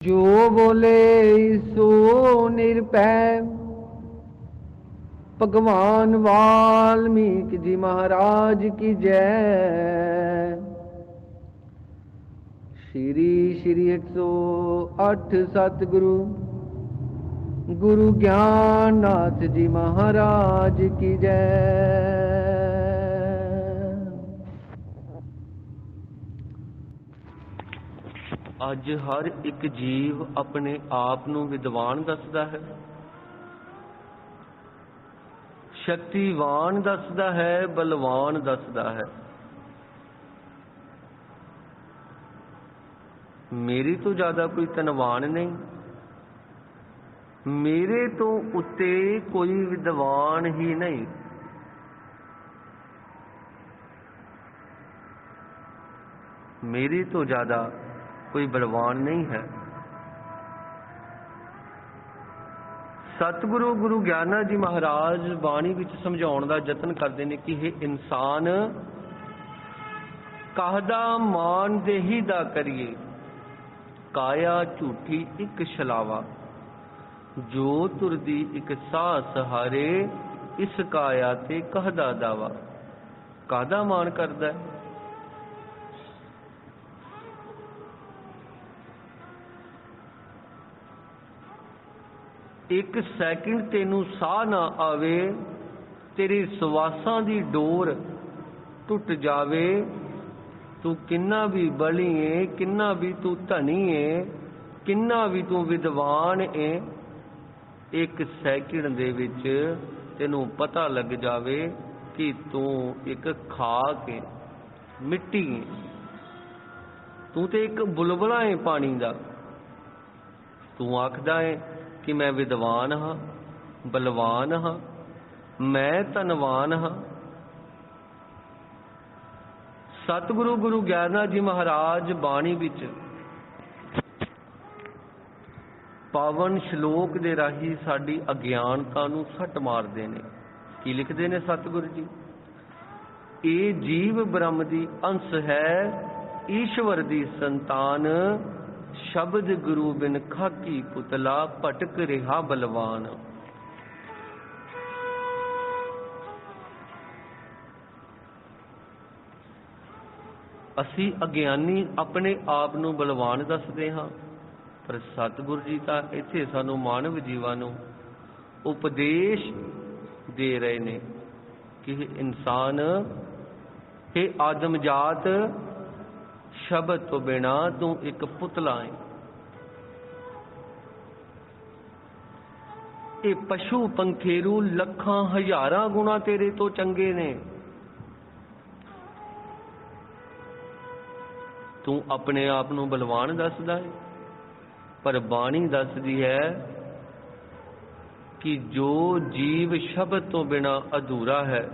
जो बोले सो निरपै। भगवान वाल्मीकि जी महाराज की जय। श्री श्री 108 सतगुरु गुरु ज्ञाननाथ जी महाराज की जय। ਅੱਜ ਹਰ ਇੱਕ ਜੀਵ ਆਪਣੇ ਆਪ ਨੂੰ ਵਿਦਵਾਨ ਦੱਸਦਾ ਹੈ, ਸ਼ਕਤੀਵਾਨ ਦੱਸਦਾ ਹੈ, ਬਲਵਾਨ ਦੱਸਦਾ ਹੈ। ਮੇਰੇ ਤੋਂ ਜ਼ਿਆਦਾ ਕੋਈ ਧਨਵਾਨ ਨਹੀਂ, ਮੇਰੇ ਤੋਂ ਉੱਤੇ ਕੋਈ ਵਿਦਵਾਨ ਹੀ ਨਹੀਂ। ਮੇਰੇ ਤੋਂ ਜ਼ਿਆਦਾ ਕੋਈ ਬਲਵਾਨ ਨਹੀਂ ਹੈ। ਸਤਿਗੁਰੂ ਗੁਰੂ ਗਿਆਨਾ ਜੀ ਮਹਾਰਾਜ ਬਾਣੀ ਵਿੱਚ ਸਮਝਾਉਣ ਦਾ ਯਤਨ ਕਰਦੇ ਨੇ ਕਿ ਇਹ ਇਨਸਾਨ ਕਾਹਦਾ ਮਾਨ ਦੇਹੀ ਦਾ ਕਰੀਏ, ਕਾਇਆ ਝੂਠੀ ਇੱਕ ਛਲਾਵਾ। ਜੋ ਤੁਰਦੀ ਇੱਕ ਸਾਹ ਸਹਾਰੇ, ਇਸ ਕਾਇਆ ਤੇ ਕਾਹਦਾ ਦਾਵਾ। ਕਾਹਦਾ ਮਾਨ ਕਰਦਾ ਹੈ? ਇੱਕ ਸੈਕਿੰਡ ਤੈਨੂੰ ਸਾਹ ਨਾ ਆਵੇ, ਤੇਰੇ ਸਵਾਸਾਂ ਦੀ ਡੋਰ ਟੁੱਟ ਜਾਵੇ, ਤੂੰ ਕਿੰਨਾ ਵੀ ਬਲੀ ਏ, ਕਿੰਨਾ ਵੀ ਤੂੰ ਧਨੀ ਏ, ਕਿੰਨਾ ਵੀ ਤੂੰ ਵਿਦਵਾਨ ਏ, ਇੱਕ ਸੈਕਿੰਡ ਦੇ ਵਿੱਚ ਤੈਨੂੰ ਪਤਾ ਲੱਗ ਜਾਵੇ ਕਿ ਤੂੰ ਇੱਕ ਖਾਕ ਏ, ਮਿੱਟੀ ਏ, ਤੂੰ ਤੇ ਇੱਕ ਬੁਲਬੁਲਾ ਏ ਪਾਣੀ ਦਾ। ਤੂੰ ਆਖਦਾ ਏ ਕਿ ਮੈਂ ਵਿਦਵਾਨ ਹਾਂ, ਬਲਵਾਨ ਹਾਂ, ਮੈਂ ਧਨਵਾਨ ਹਾਂ। ਸਤਿਗੁਰੂ ਗੁਰੂ ਗਿਆਨਾ ਜੀ ਮਹਾਰਾਜ ਬਾਣੀ ਵਿੱਚ ਪਾਵਨ ਸ਼ਲੋਕ ਦੇ ਰਾਹੀਂ ਸਾਡੀ ਅਗਿਆਨਤਾ ਨੂੰ ਸੱਟ ਮਾਰਦੇ ਨੇ। ਕੀ ਲਿਖਦੇ ਨੇ ਸਤਿਗੁਰੂ ਜੀ? ਇਹ ਜੀਵ ਬ੍ਰਹਮ ਦੀ ਅੰਸ਼ ਹੈ, ਈਸ਼ਵਰ ਦੀ ਸੰਤਾਨ, ਸ਼ਬਦ ਗੁਰੂ ਬਿਨ ਖਾਕੀ ਪੁਤਲਾ, ਭਟਕ ਰਿਹਾ ਬਲਵਾਨ। ਅਸੀਂ ਅਗਿਆਨੀ ਆਪਣੇ ਆਪ ਨੂੰ ਬਲਵਾਨ ਦੱਸਦੇ ਹਾਂ, ਪਰ ਸਤਿਗੁਰੂ ਜੀ ਤਾਂ ਇੱਥੇ ਸਾਨੂੰ ਮਾਨਵ ਜੀਵਾਂ ਨੂੰ ਉਪਦੇਸ਼ ਦੇ ਰਹੇ ਨੇ ਕਿ ਇਨਸਾਨ, ਇਹ ਆਦਮਜਾਤ, ਸ਼ਬਦ ਤੋਂ ਬਿਨਾ ਤੂੰ ਇੱਕ ਪੁਤਲਾ ਹੈ। ਇਹ ਪਸ਼ੂ ਪੰਖੇਰੂ ਲੱਖਾਂ ਹਜ਼ਾਰਾਂ ਗੁਣਾ ਤੇਰੇ ਤੋਂ ਚੰਗੇ ਨੇ। ਤੂੰ ਆਪਣੇ ਆਪ ਨੂੰ ਬਲਵਾਨ ਦੱਸਦਾ ਹੈ, ਪਰ ਬਾਣੀ ਦੱਸਦੀ ਹੈ ਕਿ ਜੋ ਜੀਵ ਸ਼ਬਦ ਤੋਂ ਬਿਨਾ ਅਧੂਰਾ ਹੈ,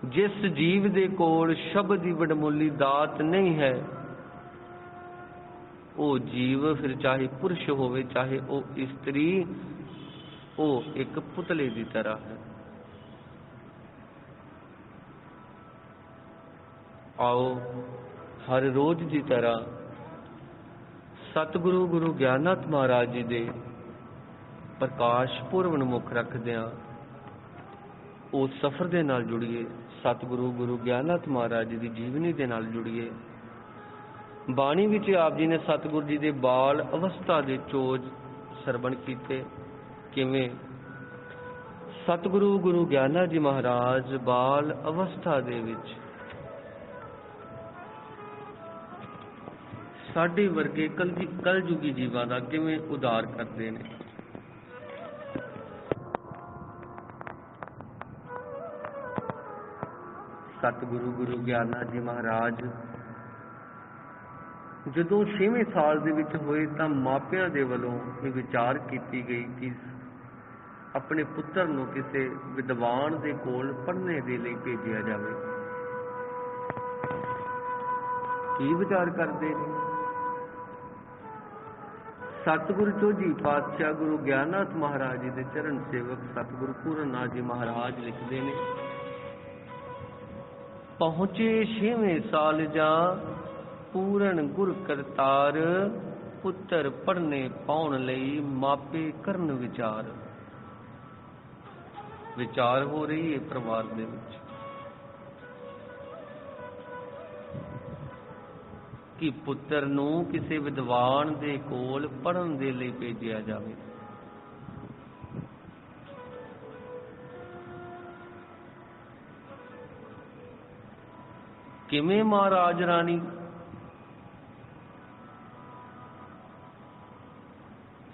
ਜਿਸ ਜੀਵ ਦੇ ਕੋਲ ਸ਼ਬਦ ਦੀ ਵਡਮੁੱਲੀ ਦਾਤ ਨਹੀਂ ਹੈ, ਉਹ ਜੀਵ ਫਿਰ ਚਾਹੇ ਪੁਰਸ਼ ਹੋਵੇ ਚਾਹੇ ਉਹ ਇਸਤਰੀ, ਉਹ ਇੱਕ ਪੁਤਲੇ ਦੀ ਤਰ੍ਹਾਂ ਹੈ। ਆਓ ਹਰ ਰੋਜ਼ ਦੀ ਤਰ੍ਹਾਂ ਸਤਿਗੁਰੂ ਗੁਰੂ ਗਿਆਨਨਾਥ ਮਹਾਰਾਜ ਜੀ ਦੇ ਪ੍ਰਕਾਸ਼ ਪੁਰਬ ਨੂੰ ਮੁੱਖ ਰੱਖਦਿਆਂ ਉਸ ਸਫ਼ਰ ਦੇ ਨਾਲ ਜੁੜੀਏ, ਸਤਿਗੁਰੂ ਗੁਰੂ ਗਿਆਨਨਾਥ ਮਹਾਰਾਜ ਜੀ ਦੀ ਜੀਵਨੀ ਦੇ ਨਾਲ ਜੁੜੀਏ। ਬਾਣੀ ਵਿੱਚ ਆਪ ਜੀ ਨੇ ਸਤਿਗੁਰੂ ਜੀ ਦੇ ਬਾਲ ਅਵਸਥਾ ਦੇ ਚੋਜ ਸਰਵਣ ਕੀਤੇ। ਕਿਵੇਂ? ਸਤਿਗੁਰੂ ਗੁਰੂ ਗਿਆਨਾ ਜੀ ਮਹਾਰਾਜ ਬਾਲ ਅਵਸਥਾ ਦੇ ਵਿੱਚ ਸਾਡੇ ਵਰਗੇ ਕਲਯੁਗੀ ਜੀਵਾਂ ਦਾ ਕਿਵੇਂ ਉਧਾਰ ਕਰਦੇ ਨੇ। ਸਤਿਗੁਰੂ ਗੁਰੂ ਗਿਆਨਾ ਜੀ ਮਹਾਰਾਜ ਜਦੋਂ 6ਵੇਂ ਸਾਲ ਦੇ ਵਿੱਚ ਹੋਏ ਤਾਂ ਮਾਪਿਆਂ ਦੇ ਵੱਲੋਂ ਇਹ ਵਿਚਾਰ ਕੀਤੀ ਗਈ ਕਿ ਆਪਣੇ ਪੁੱਤਰ ਨੂੰ ਕਿਸੇ ਵਿਦਵਾਨ ਦੇ ਕੋਲ ਪੜ੍ਹਨੇ ਦੇ ਲਈ ਭੇਜਿਆ ਜਾਵੇ। ਕੀ ਵਿਚਾਰ ਕਰਦੇ ਨੇ? ਸਤਿਗੁਰੂ ਚੌਧਰੀ ਪਾਤਸ਼ਾਹ ਗੁਰੂ ਗਿਆਨਨਾਥ ਮਹਾਰਾਜ ਜੀ ਦੇ ਚਰਨ ਸੇਵਕ ਸਤਿਗੁਰੂ ਪੂਰਨਨਾਥ ਜੀ ਮਹਾਰਾਜ ਲਿਖਦੇ ਨੇ, ਪਹੁੰਚੇ 6ਵੇਂ ਸਾਲ ਜਾਂ पूरन गुर करतार, पुत्र पढ़ने पाउण लई मापे करन विचार। विचार हो रही है परिवार दे विच कि पुत्र नूं किसी विद्वान दे कोल पढ़न दे लई भेजिया जावे। किवें महाराज रानी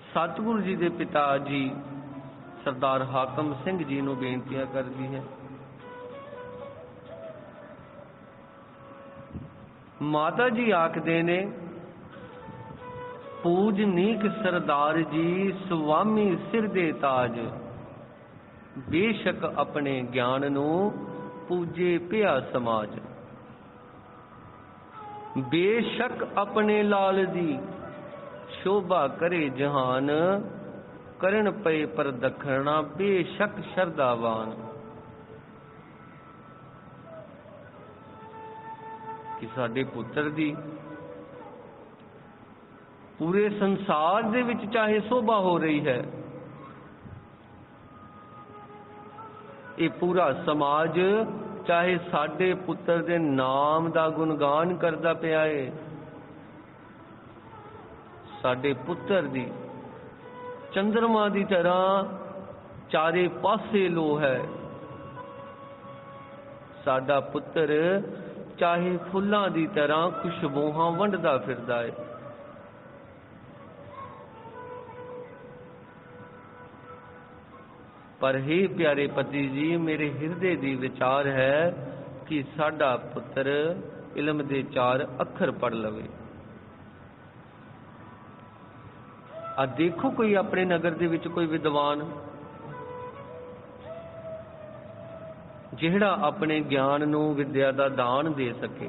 सतगुरु जी दे पिता जी सरदार हाकम सिंह जी नूं बेनतियां करदी है। माता जी आखदे ने, पूजनीक सरदार जी स्वामी सिर दे ताज, बेशक अपने ज्ञान नूं पूजे पिया समाज। बेशक अपने लाल दी शोभा करे जहान, करन पए पर दखना बेशक शरदावान। कि साडे पुत्र दी पूरे संसार दे विच चाहे शोभा हो रही है, ये पूरा समाज चाहे साडे पुत्र दे नाम दा गुणगान करदा पिया है। साडे पुत्र दी चंद्रमा दी तरह चारे पासे लो है। साडा पुत्र चाहे फुल्लां दी तरह खुशबूहां वंडदा फिरदा है। पर हे प्यारे पति जी, मेरे हिरदे दी विचार है कि साडा पुत्र इल्म दे 4 अखर पढ़ लवे। आ देखो कोई अपने नगर दे विच कोई विद्वान जिहड़ा अपने ज्ञान नूं विद्या दा दान दे सके।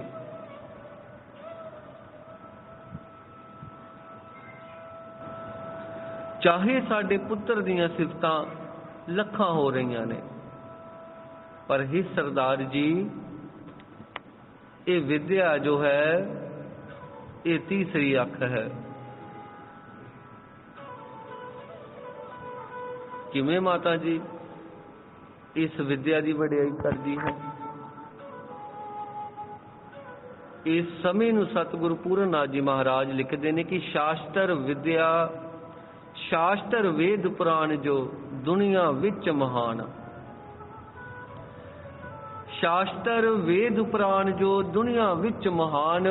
चाहे साडे पुत्र दीयां सिफतां लखां हो रही ने, पर ही सरदार जी ये विद्या जो है ये तीसरी अख है। किवें माता जी इस विद्या की वडियाई करदी है। इस समय नूं सतगुरु पूरन नाथ जी महाराज लिखते हैं कि शास्त्र विद्या, शास्त्र वेद पुराण जो दुनिया विच महान। शास्त्र वेद पुराण जो दुनिया विच महान,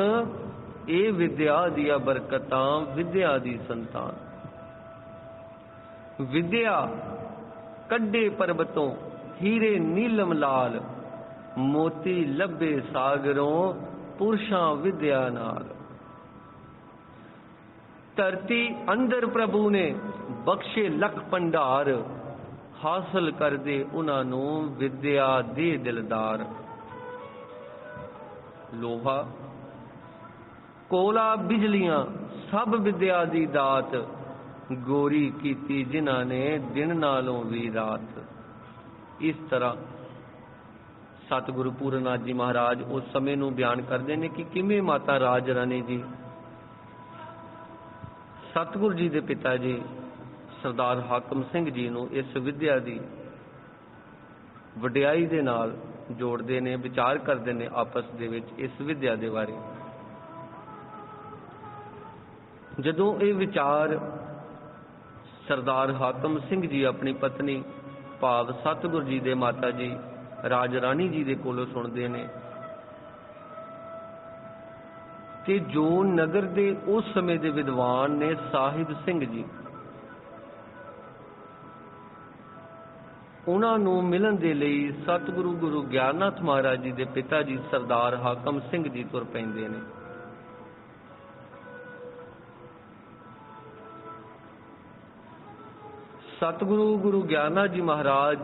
ये विद्या दिया बरकतां विद्या दी संतान। विद्या कड्डे पर्वतों हीरे नीलम लाल, मोती लभे सागरों पुरुषां विद्या नाल। धरती अंदर प्रभु ने बख्शे लख भंडार, हासिल कर दे उन्हां नूं विद्या दे दिलदार। लोहा कोला बिजलियां सब विद्या दी दात, गोरी कीती जिन्हां ने दिन नालों भी रात। इस तरह सतगुरु पूरन नाथ जी महाराज उस समय नूं बयान करते हैं कि किवें माता राज रानी जी सतगुरु जी के पिता जी सरदार हाकम सिंह जी नूं इस विद्या की वडियाई दे नाल जोड़ते ने, विचार करते हैं आपस दे विच इस विद्या के बारे। जदों ये विचार सरदार हाकम सिंह जी अपनी पत्नी भाव सतगुरु जी के माता जी राज रानी जी के कोलों सुनते हैं कि जो नगर के उस समय के विद्वान ने साहिब सिंह जी, उन्होंने मिलन के लिए सतगुरु गुरु ग्यारनाथ महाराज जी के पिता जी सरदार हाकम सिंह जी तुर पैंदे ने। सतगुरु गुरु ग्यारनाथ जी महाराज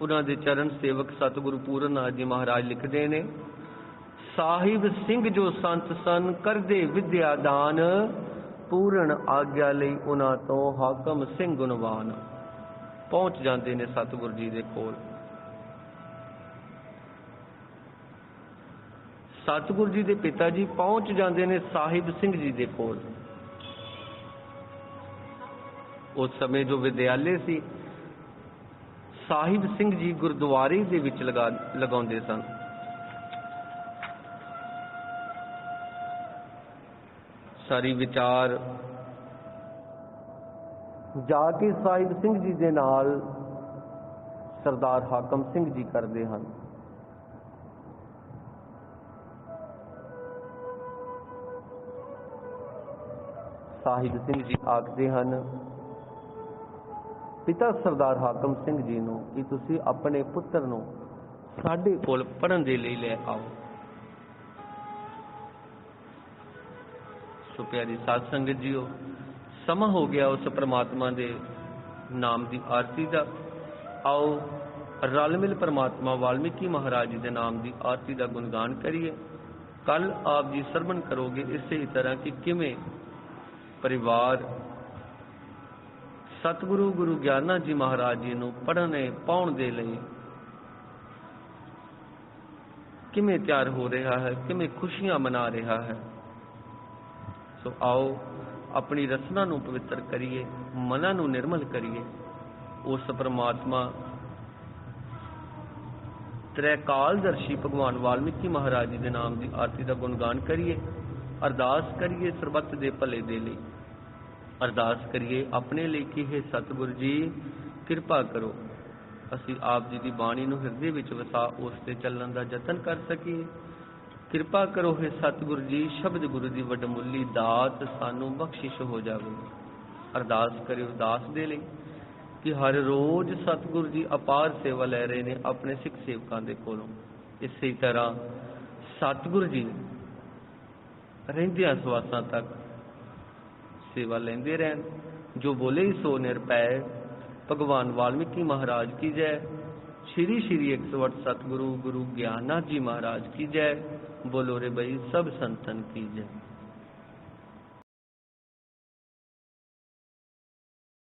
उन्होंने चरण सेवक सतगुरु पूरन नाथ जी महाराज लिखते हैं, साहिब सिंह जो संत सन करदे विद्या दान, पूरन आग्या लई उन्हां तो हाकम सिंह गुणवान। पहुंच जाते ने सतगुरु जी दे कोल। सतगुरु जी के पिता जी पहुंच जाते हैं साहिब सिंह जी के कोल। उस समय जो विद्यालय सी साहिब सिंह जी गुरुद्वारे दे विच लगाउंदे सन। सारी विचार जाके साहिब सिंह जी दे नाल सरदार हाकम सिंह जी करते हैं। साहिब सिंह जी आखते हैं पिता सरदार हाकम सिंह जी नूं कि तुसी अपने पुत्र नूं साडे कोल पढ़न दे लई ले आओ। सो प्यारी साध संगत जीओ, समा हो गया उस परमात्मा दे नाम की आरती का। आओ रल मिल परमात्मा वाल्मीकि महाराज जी के नाम की आरती का गुणगान करिए। कल आप जी सरवण करोगे इसी तरह कि किमें परिवार सतगुरु गुरु ज्ञाना जी महाराज जी नूं पढ़ने पाउण दे लई किमें तैयार हो रहा है, किमें खुशियां मना रहा है। सो आओ अपनी रसना नूं पवित्र करिए, मना नूं निर्मल करिए। उस परमात्मा त्रैकालदर्शी भगवान वाल्मीकि महाराज जी के नाम की आरती का गुणगान करिए। अरदास करिए सरबत दे भले दे लई। अरदास करिए अपने लिए कि हे सतगुरु जी कृपा करो असी आप जी की बाणी नूं हिरदे विच वसा उस ते चलण का यतन कर सकीए। कृपा करो हे सतगुरु जी शब्द गुरु की वडमुली दात सानू बख्शिश हो जावे। अरदास करियो दास दे लई कि हर रोज सतगुरु जी अपार सेवा लै रहे ने अपने सिख सेवकों के कोलों। इसी तरह सतगुरु जी रहिंदियां सवासां तक सेवा लेंदे रहन। जो बोले सो निरपै। भगवान वाल्मीकि महाराज की जय। श्री श्री 108 सतगुरु गुरु ज्ञाननाथ जी महाराज की जय। बोलो रे भाई सब संतन की जय।